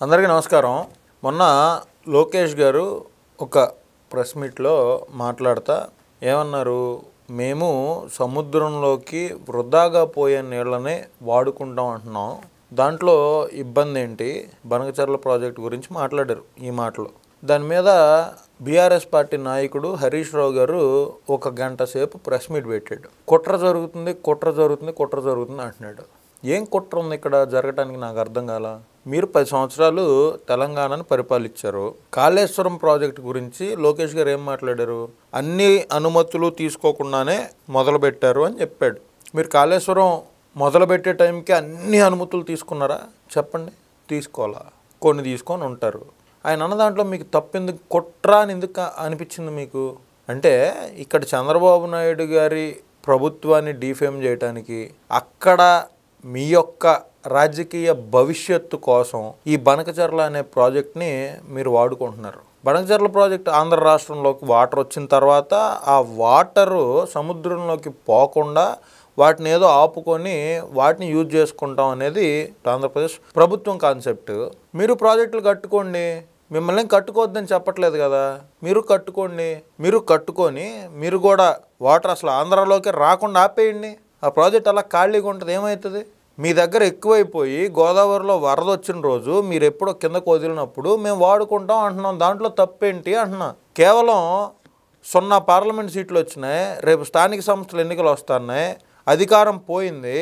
అందరికీ నమస్కారం. మొన్న లోకేష్ గారు ఒక ప్రెస్ మీట్లో మాట్లాడుతూ ఏమన్నారు, మేము సముద్రంలోకి వృధాగా పోయే నీళ్ళనే వాడుకుంటాం అంటున్నాం, దాంట్లో ఇబ్బంది ఏంటి, బనకచెర్ల ప్రాజెక్టు గురించి మాట్లాడారు. ఈ మాటలు దాని మీద బీఆర్ఎస్ పార్టీ నాయకుడు హరీష్ రావు గారు ఒక గంట సేపు ప్రెస్ మీట్ పెట్టాడు. కుట్ర జరుగుతుంది అంటున్నాడు. ఏం కుట్ర ఉంది ఇక్కడ జరగటానికి నాకు అర్థం కాల. మీరు 10 సంవత్సరాలు తెలంగాణను పరిపాలించారు. కాళేశ్వరం ప్రాజెక్టు గురించి లోకేష్ గారు ఏం మాట్లాడారు, అన్ని అనుమతులు తీసుకోకుండానే మొదలుపెట్టారు అని చెప్పాడు. మీరు కాళేశ్వరం మొదలుపెట్టే టైంకి అన్ని అనుమతులు తీసుకున్నారా చెప్పండి? తీసుకోవాలా? కొన్ని తీసుకొని ఉంటారు. ఆయన అన్న దాంట్లో మీకు తప్పెందుకు, కుట్ర అని ఎందుకు అనిపించింది మీకు? అంటే ఇక్కడ చంద్రబాబు నాయుడు గారి ప్రభుత్వాన్ని డిఫేమ్ చేయడానికి, అక్కడ మీ యొక్క రాజకీయ భవిష్యత్తు కోసం ఈ బనకచెర్ల అనే ప్రాజెక్ట్ని మీరు వాడుకుంటున్నారు. బనకచెర్ల ప్రాజెక్ట్ ఆంధ్ర రాష్ట్రంలోకి వాటర్ వచ్చిన తర్వాత ఆ వాటరు సముద్రంలోకి పోకుండా వాటిని ఏదో ఆపుకొని వాటిని యూజ్ చేసుకుంటాం అనేది ఆంధ్రప్రదేశ్ ప్రభుత్వం కాన్సెప్ట్. మీరు ప్రాజెక్టులు కట్టుకోండి, మిమ్మల్ని కట్టుకోవద్దని చెప్పట్లేదు కదా. మీరు కట్టుకోండి, మీరు కట్టుకొని మీరు కూడా వాటర్ అసలు ఆంధ్రాలోకి రాకుండా ఆపేయండి. ఆ ప్రాజెక్ట్ అలా ఖాళీగా ఉంటుంది. ఏమవుతుంది? మీ దగ్గర ఎక్కువైపోయి గోదావరిలో వరద వచ్చిన రోజు మీరు ఎప్పుడో కిందకు వదిలినప్పుడు మేము వాడుకుంటాం అంటున్నాం. దాంట్లో తప్పేంటి అంటున్నా. కేవలం 0 పార్లమెంట్ సీట్లు వచ్చినాయి, రేపు స్థానిక సంస్థల ఎన్నికలు వస్తున్నాయి, అధికారం పోయింది,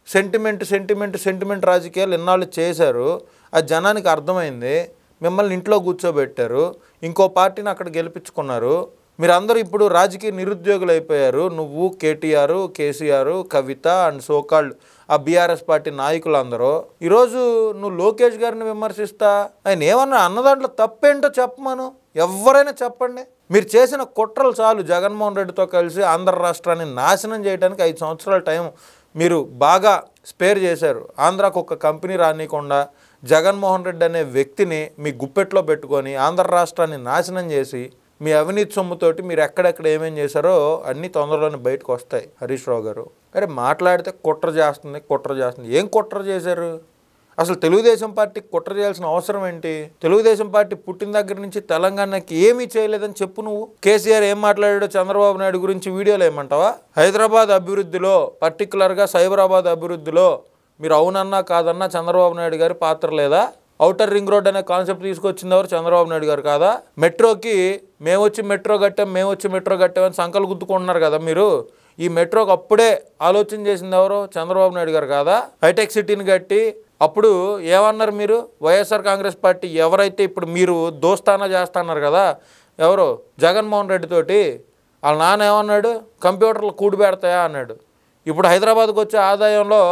సెంటిమెంట్ రాజకీయాలు ఇన్నాళ్ళు చేశారు. అది జనానికి అర్థమైంది. మిమ్మల్ని ఇంట్లో కూర్చోబెట్టారు, ఇంకో పార్టీని అక్కడ గెలిపించుకున్నారు. మీరందరూ ఇప్పుడు రాజకీయ నిరుద్యోగులు అయిపోయారు. నువ్వు, కేటీఆర్, కేసీఆర్, కవిత అండ్ సోకాల్డ్ ఆ బీఆర్ఎస్ పార్టీ నాయకులు అందరూ. ఈరోజు నువ్వు లోకేష్ గారిని విమర్శిస్తా, ఆయన ఏమన్నా అన్నదాంట్లో తప్పేంటో చెప్పమను, ఎవరైనా చెప్పండి. మీరు చేసిన కుట్రలు చాలు. జగన్మోహన్ రెడ్డితో కలిసి ఆంధ్ర రాష్ట్రాన్ని నాశనం చేయడానికి 5 సంవత్సరాల టైం మీరు బాగా స్పేర్ చేశారు. ఆంధ్రాకు ఒక కంపెనీ రానియకుండా జగన్మోహన్ రెడ్డి అనే వ్యక్తిని మీ గుప్పెట్లో పెట్టుకొని ఆంధ్ర రాష్ట్రాన్ని నాశనం చేసి మీ అవినీతి సొమ్ముతోటి మీరు ఎక్కడెక్కడ ఏమేం చేశారో అన్నీ తొందరలోనే బయటకు వస్తాయి. హరీష్ రావు గారు అరే మాట్లాడితే కుట్ర చేస్తుంది. ఏం కుట్ర చేశారు? అసలు తెలుగుదేశం పార్టీకి కుట్ర చేయాల్సిన అవసరం ఏంటి? తెలుగుదేశం పార్టీ పుట్టిన దగ్గర నుంచి తెలంగాణకి ఏమీ చేయలేదని చెప్పు నువ్వు. కేసీఆర్ ఏం మాట్లాడాడో చంద్రబాబు నాయుడు గురించి వీడియోలు ఏమంటావా? హైదరాబాద్ అభివృద్ధిలో, పర్టికులర్గా సైబరాబాద్ అభివృద్ధిలో మీరు అవునన్నా కాదన్నా చంద్రబాబు నాయుడు గారి పాత్ర లేదా? ఔటర్ రింగ్ రోడ్ అనే కాన్సెప్ట్ తీసుకొచ్చింది ఎవరు? చంద్రబాబు నాయుడు గారు కాదా? మెట్రోకి మేము వచ్చి మెట్రో కట్టామని సంకలు గుద్దుకుంటున్నారు కదా మీరు. ఈ మెట్రోకి అప్పుడే ఆలోచన చేసింది ఎవరు? చంద్రబాబు నాయుడు గారు కాదా? హైటెక్ సిటీని కట్టి అప్పుడు ఏమన్నారు మీరు? వైఎస్ఆర్ కాంగ్రెస్ పార్టీ ఎవరైతే ఇప్పుడు మీరు దోస్తానా చేస్తున్నారు కదా, ఎవరు? జగన్మోహన్ రెడ్డి తోటి వాళ్ళ నాన్న ఏమన్నాడు? కంప్యూటర్లు కూడి పెడతాయా అన్నాడు. ఇప్పుడు హైదరాబాద్కి వచ్చే ఆదాయంలో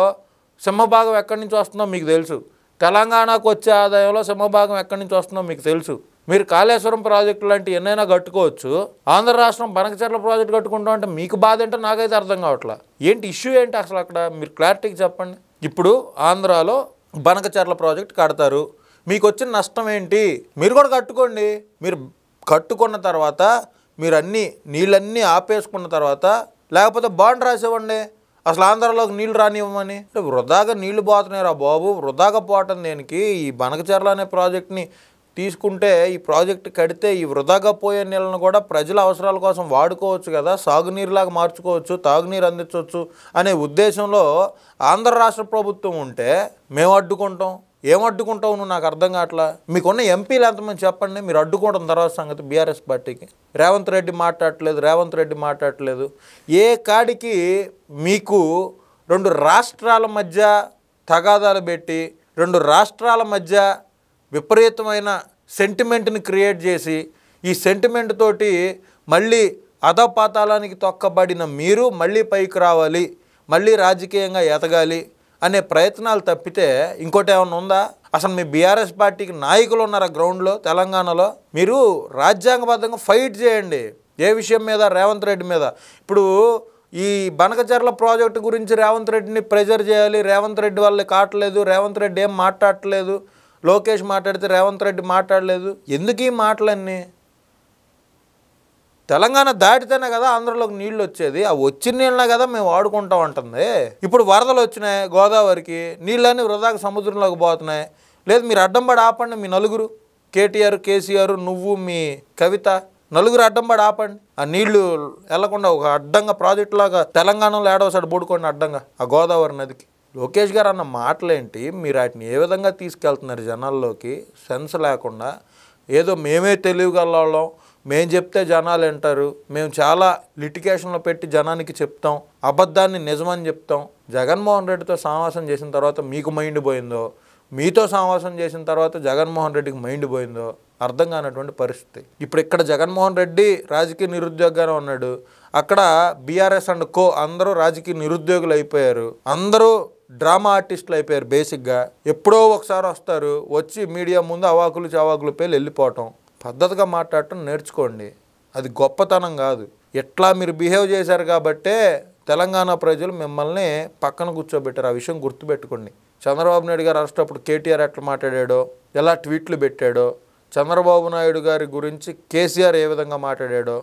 సింహభాగం ఎక్కడి నుంచి వస్తుందో మీకు తెలుసు. తెలంగాణకు వచ్చే ఆదాయంలో సింహభాగం ఎక్కడి నుంచి వస్తుందో మీకు తెలుసు. మీరు కాళేశ్వరం ప్రాజెక్టు లాంటి ఎన్నైనా కట్టుకోవచ్చు, ఆంధ్ర రాష్ట్రం బనకచెర్ల ప్రాజెక్టు కట్టుకుంటాం అంటే మీకు బాధ ఏంటో నాకైతే అర్థం కావట్లా. ఏంటి ఇష్యూ ఏంటి అసలు అక్కడ? మీరు క్లారిటీగా చెప్పండి. ఇప్పుడు ఆంధ్రాలో బనకచెర్ల ప్రాజెక్టు కడతారు, మీకు వచ్చిన నష్టం ఏంటి? మీరు కూడా కట్టుకోండి. మీరు కట్టుకున్న తర్వాత మీరు నీళ్ళన్నీ ఆపేసుకున్న తర్వాత లేకపోతే బాండ్ రాసివ్వండి, అసలు ఆంధ్రాలోకి నీళ్ళు రానివ్వమని. వృధాగా నీళ్లు పోతున్నారా బాబు? వృధాగా పోవటం దేనికి? ఈ బనకచెర్ల అనే ప్రాజెక్ట్ని తీసుకుంటే, ఈ ప్రాజెక్ట్ కడితే ఈ వృధాగా పోయే నీళ్ళను కూడా ప్రజల అవసరాల కోసం వాడుకోవచ్చు కదా, సాగునీరులాగా మార్చుకోవచ్చు, తాగునీరు అందించవచ్చు అనే ఉద్దేశంలో ఆంధ్ర రాష్ట్ర ప్రభుత్వం ఉంటే మేము అడ్డుకుంటాం. ఏం అడ్డుకుంటావు నువ్వు? నాకు అర్థం కావట్లా. మీకున్న ఎంపీలు ఎంతమంది చెప్పండి? మీరు అడ్డుకోవడం తర్వాత సంగతి బీఆర్ఎస్ పార్టీకి. రేవంత్ రెడ్డి మాట్లాడట్లేదు. ఏ కాడికి మీకు 2 రాష్ట్రాల మధ్య తగాదాలు పెట్టి 2 రాష్ట్రాల మధ్య విపరీతమైన సెంటిమెంట్ని క్రియేట్ చేసి ఈ సెంటిమెంట్ తోటి మళ్ళీ అధపాతాళానికి తొక్కబడిన మీరు మళ్ళీ పైకి రావాలి, మళ్ళీ రాజకీయంగా ఎదగాలి అనే ప్రయత్నాలు తప్పితే ఇంకోటి ఏమైనా ఉందా? అసలు మీ బీఆర్ఎస్ పార్టీకి నాయకులు ఉన్నారా గ్రౌండ్లో తెలంగాణలో? మీరు రాజ్యాంగబద్ధంగా ఫైట్ చేయండి. ఏ విషయం మీద? రేవంత్ రెడ్డి మీద. ఇప్పుడు ఈ బనకచెర్ల ప్రాజెక్టు గురించి రేవంత్ రెడ్డిని ప్రెజర్ చేయాలి, రేవంత్ రెడ్డి వాళ్ళని కావట్లేదు, రేవంత్ రెడ్డి ఏం మాట్లాడట్లేదు, లోకేష్ మాట్లాడితే రేవంత్ రెడ్డి మాట్లాడలేదు. ఎందుకు ఈ మాటలన్నీ? తెలంగాణ దాటితేనే కదా ఆంధ్రలోకి నీళ్ళు వచ్చేది. ఆ వచ్చిన నీళ్ళనే కదా మేము వాడుకుంటాం అంటుంది. ఇప్పుడు వరదలు వచ్చినాయి గోదావరికి, నీళ్ళన్నీ వృధాగా సముద్రంలోకి పోతున్నాయి. లేదు మీరు అడ్డం పడి ఆపండి, మీ నలుగురు కేటీఆర్, కేసీఆర్, నువ్వు, మీ కవిత నలుగురు అడ్డం పడి ఆపండి. ఆ నీళ్లు వెళ్లకుండా ఒక అడ్డంగా ప్రాజెక్ట్ లాగా తెలంగాణలో ఏడవసాడు బోడుకోండి అడ్డంగా ఆ గోదావరి నదికి. లోకేష్ గారు అన్న మాటలేంటి? మీరు వాటిని ఏ విధంగా తీసుకెళ్తున్నారు జనాల్లోకి? సెన్స్ లేకుండా ఏదో మేమే తెలియగలం, మేము చెప్తే జనాలు వింటారు, మేము చాలా లిటిగేషన్లో పెట్టి జనానికి చెప్తాం, అబద్ధాన్ని నిజమని చెప్తాం. జగన్మోహన్ రెడ్డితో సమావేశం చేసిన తర్వాత మీకు మైండ్ పోయిందో, మీతో సమావేశం చేసిన తర్వాత జగన్మోహన్ రెడ్డికి మైండ్ పోయిందో అర్థం కానటువంటి పరిస్థితి. ఇప్పుడు ఇక్కడ జగన్మోహన్ రెడ్డి రాజకీయ నిరుద్యోగిగానే ఉన్నాడు, అక్కడ బీఆర్ఎస్ అండ్ కో అందరూ రాజకీయ నిరుద్యోగులు అయిపోయారు, అందరూ డ్రామా ఆర్టిస్టులు అయిపోయారు. బేసిక్గా ఎప్పుడో ఒకసారి వస్తారు, వచ్చి మీడియా ముందు అవాకులు చవాకులు పేర్లు వెళ్ళిపోవటం. పద్ధతిగా మాట్లాడటం నేర్చుకోండి, అది గొప్పతనం కాదు. ఎట్లా మీరు బిహేవ్ చేశారు కాబట్టే తెలంగాణ ప్రజలు మిమ్మల్ని పక్కన కూర్చోబెట్టారు. ఆ విషయం గుర్తుపెట్టుకోండి. చంద్రబాబు నాయుడు గారు అరెస్ట్ అప్పుడు కేటీఆర్ ఎట్లా మాట్లాడాడో, ఎలా ట్వీట్లు పెట్టాడో, చంద్రబాబు నాయుడు గారి గురించి కేసీఆర్ ఏ విధంగా మాట్లాడాడో,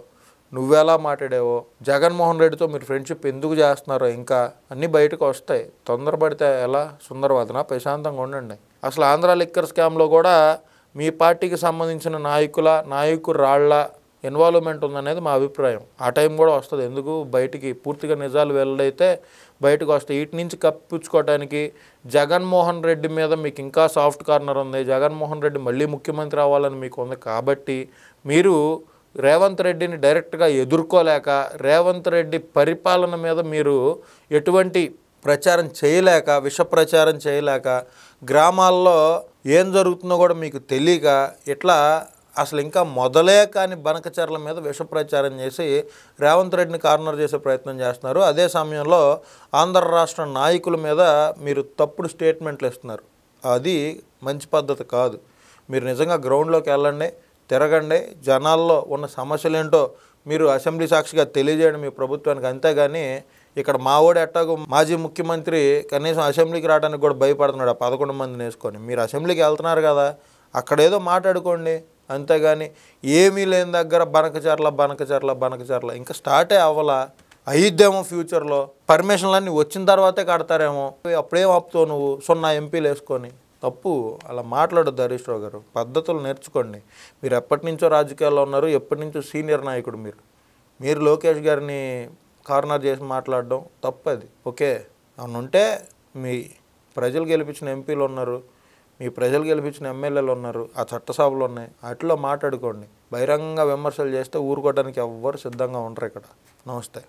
నువ్వెలా మాట్లాడావో, జగన్మోహన్ రెడ్డితో మీరు ఫ్రెండ్షిప్ ఎందుకు చేస్తున్నారో ఇంకా అన్నీ బయటకు వస్తాయి. తొందరపడితే ఎలా? సుందరవాదన, ప్రశాంతంగా ఉండండి. అసలు ఆంధ్ర లిక్కర్ స్కామ్లో కూడా మీ పార్టీకి సంబంధించిన నాయకురాళ్ల ఇన్వాల్వ్మెంట్ ఉందనేది మా అభిప్రాయం. ఆ టైం కూడా వస్తుంది. ఎందుకు బయటికి పూర్తిగా నిజాలు వెల్లడైతే బయటకు వస్తాయి. వీటి నుంచి కప్పించుకోవడానికి జగన్మోహన్ రెడ్డి మీద మీకు ఇంకా సాఫ్ట్ కార్నర్ ఉంది, జగన్మోహన్ రెడ్డి మళ్ళీ ముఖ్యమంత్రి అవ్వాలని మీకు ఉంది. కాబట్టి మీరు రేవంత్ రెడ్డిని డైరెక్ట్గా ఎదుర్కోలేక, రేవంత్ రెడ్డి పరిపాలన మీద మీరు ఎటువంటి ప్రచారం చేయలేక, విష ప్రచారం చేయలేక, గ్రామాల్లో ఏం జరుగుతుందో కూడా మీకు తెలియక, ఇట్లా అసలు ఇంకా మొదలే కాని బనకచర్ల మీద విష ప్రచారం చేసి రేవంత్ రెడ్డిని కార్నర్ చేసే ప్రయత్నం చేస్తున్నారు. అదే సమయంలో ఆంధ్ర రాష్ట్ర నాయకుల మీద మీరు తప్పుడు స్టేట్మెంట్లు ఇస్తున్నారు. అది మంచి పద్ధతి కాదు. మీరు నిజంగా గ్రౌండ్లోకి వెళ్ళండి, తిరగండి, జనాల్లో ఉన్న సమస్యలు ఏంటో మీరు అసెంబ్లీ సాక్షిగా తెలియజేయండి మీ ప్రభుత్వానికి. అంతేగాని ఇక్కడ మావోడు ఎట్టాగో మాజీ ముఖ్యమంత్రి కనీసం అసెంబ్లీకి రావడానికి కూడా భయపడుతున్నాడు ఆ 11 మందిని వేసుకొని. మీరు అసెంబ్లీకి వెళ్తున్నారు కదా, అక్కడేదో మాట్లాడుకోండి. అంతేగాని ఏమీ లేని దగ్గర బనకచర్ల ఇంకా స్టార్టే అవ్వాలా, అయిద్దేమో ఫ్యూచర్లో. పర్మిషన్లన్నీ వచ్చిన తర్వాతే కడతారేమో, అప్పుడేం ఆపుతావు నువ్వు 0 ఎంపీలు వేసుకొని? తప్పు, అలా మాట్లాడొద్దు హరీష్ రావు గారు. పద్ధతులు నేర్చుకోండి. మీరు ఎప్పటి నుంచో రాజకీయాల్లో ఉన్నారు, ఎప్పటి నుంచో సీనియర్ నాయకుడు మీరు లోకేష్ గారిని కార్నర్ చేసి మాట్లాడడం తప్పది. ఓకే, అవునుంటే మీ ప్రజలు గెలిపించిన ఎంపీలు ఉన్నారు, మీ ప్రజలు గెలిపించిన ఎమ్మెల్యేలు ఉన్నారు, ఆ చట్టసభలు ఉన్నాయి, వాటిలో మాట్లాడుకోండి. బహిరంగ విమర్శలు చేస్తే ఊరుకోవడానికి ఎవ్వరు సిద్ధంగా ఉండరు ఇక్కడ. నమస్తే.